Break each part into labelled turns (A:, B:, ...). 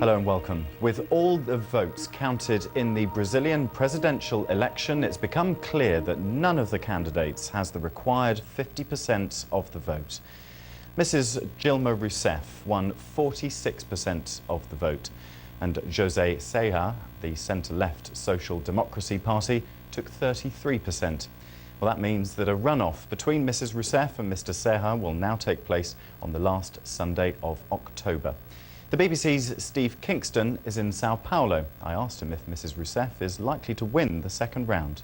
A: Hello and welcome. With all the votes counted in the Brazilian presidential election, it's become clear that none of the candidates has the required 50% of the vote. Mrs. Dilma Rousseff won 46% of the vote, and José Serra, the centre-left Social Democracy Party, took 33%. Well, that means that a runoff between Mrs. Rousseff and Mr. Serra will now take place on the last Sunday of October. The BBC's Steve Kingston is in Sao Paulo. I asked him if Mrs. Rousseff is likely to win the second round.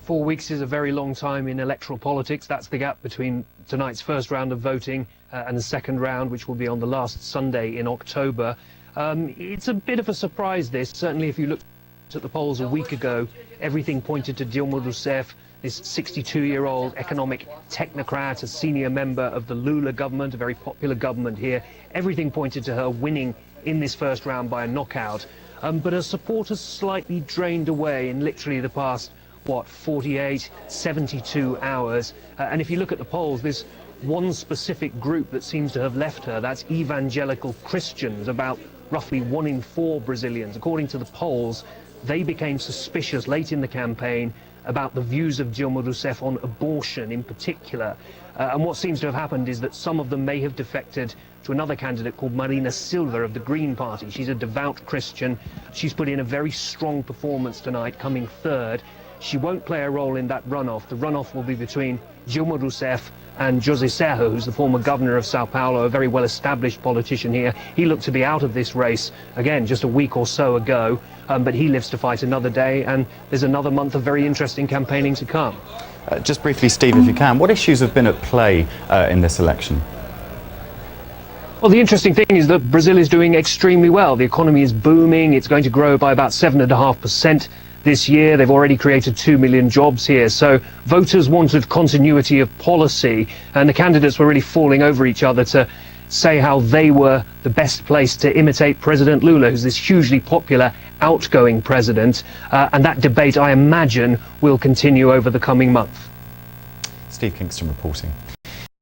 B: 4 weeks is a very long time in electoral politics. That's the gap between tonight's first round of voting and the second round, which will be on the last Sunday in October. It's a bit of a surprise, this. Certainly if you looked at the polls a week ago, everything pointed to Dilma Rousseff, this 62-year-old economic technocrat, a senior member of the Lula government, a very popular government here. Everything pointed to her winning in this first round by a knockout. But her supporters slightly drained away in literally the past, 48, 72 hours. And if you look at the polls, there's one specific group that seems to have left her. That's evangelical Christians, about roughly 1 in 4 Brazilians. According to the polls, they became suspicious late in the campaign about the views of Dilma Rousseff on abortion in particular. And what seems to have happened is that some of them may have defected to another candidate called Marina Silva of the Green Party. She's a devout Christian. She's put in a very strong performance tonight, coming third. She won't play a role in that runoff. The runoff will be between Dilma Rousseff and José Serra, who's the former governor of Sao Paulo, a very well-established politician here. He looked to be out of this race, again, just a week or so ago, but he lives to fight another day, and there's another month of very interesting campaigning to come.
A: Just briefly, Steve, if you can, what issues have been at play in this election?
B: Well, the interesting thing is that Brazil is doing extremely well. The economy is booming. It's going to grow by about 7.5% this year. They've already created 2 million jobs here. So voters wanted continuity of policy, and the candidates were really falling over each other to say how they were the best place to imitate President Lula, who's this hugely popular, outgoing president. And that debate, I imagine, will continue over the coming month.
A: Steve Kingston reporting.